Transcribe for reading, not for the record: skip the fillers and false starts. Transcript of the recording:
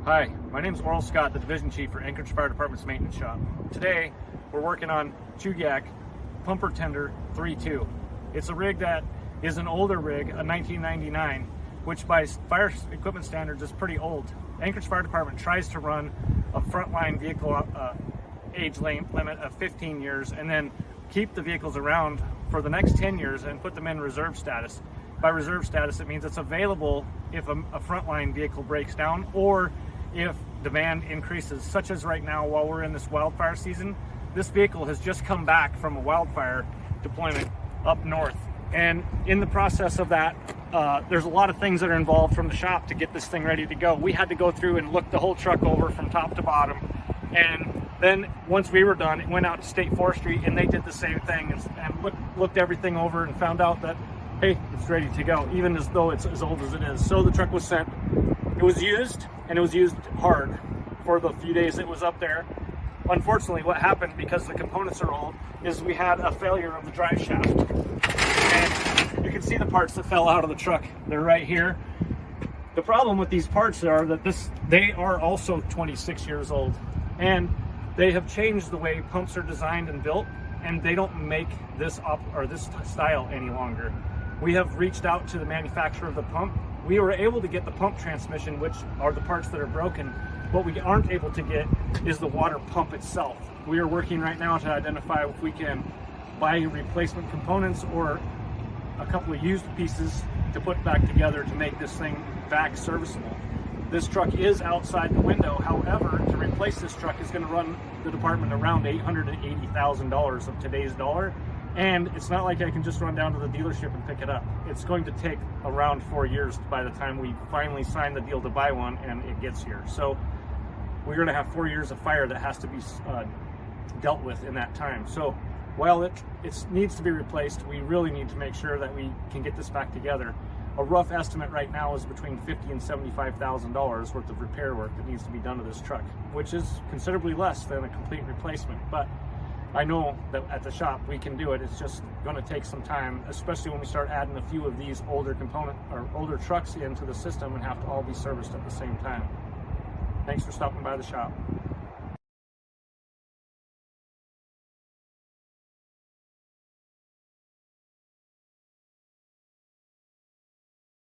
Hi, my name is Oral Scott, the Division Chief for Anchorage Fire Department's maintenance shop. Today, we're working on Chugiak Pumper Tender 3.2. It's a rig that is an older rig, a 1999, which by fire equipment standards is pretty old. Anchorage Fire Department tries to run a frontline vehicle age limit of 15 years and then keep the vehicles around for the next 10 years and put them in reserve status. By reserve status, it means it's available if a frontline vehicle breaks down or if demand increases, such as right now while we're in this wildfire season. This vehicle has just come back from a wildfire deployment up north. And in the process of that, there's a lot of things that are involved from the shop to get this thing ready to go. We had to go through and look the whole truck over from top to bottom. And then once we were done, it went out to State Forestry and they did the same thing and looked everything over and found out that, hey, it's ready to go, even as though it's as old as it is. So the truck was sent. It was used, and it was used hard for the few days it was up there. Unfortunately, what happened, because the components are old, is we had a failure of the drive shaft. And you can see the parts that fell out of the truck. They're right here. The problem with these parts are that they are also 26 years old, and they have changed the way pumps are designed and built, and they don't make this style any longer. We have reached out to the manufacturer of the pump. We were able to get the pump transmission, which are the parts that are broken. What we aren't able to get is the water pump itself. We are working right now to identify if we can buy replacement components or a couple of used pieces to put back together to make this thing back serviceable. This truck is outside the window. However, to replace this truck is going to run the department around $880,000 of today's dollar. And it's not like I can just run down to the dealership and pick it up. It's going to take around 4 years by the time we finally sign the deal to buy one and it gets here. So we're going to have 4 years of fire that has to be dealt with in that time. So while it needs to be replaced, we really need to make sure that we can get this back together. A rough estimate right now is between $50,000 and $75,000 worth of repair work that needs to be done to this truck, which is considerably less than a complete replacement. But I know that at the shop we can do it. It's just going to take some time, especially when we start adding a few of these older trucks into the system and have to all be serviced at the same time. Thanks for stopping by the shop.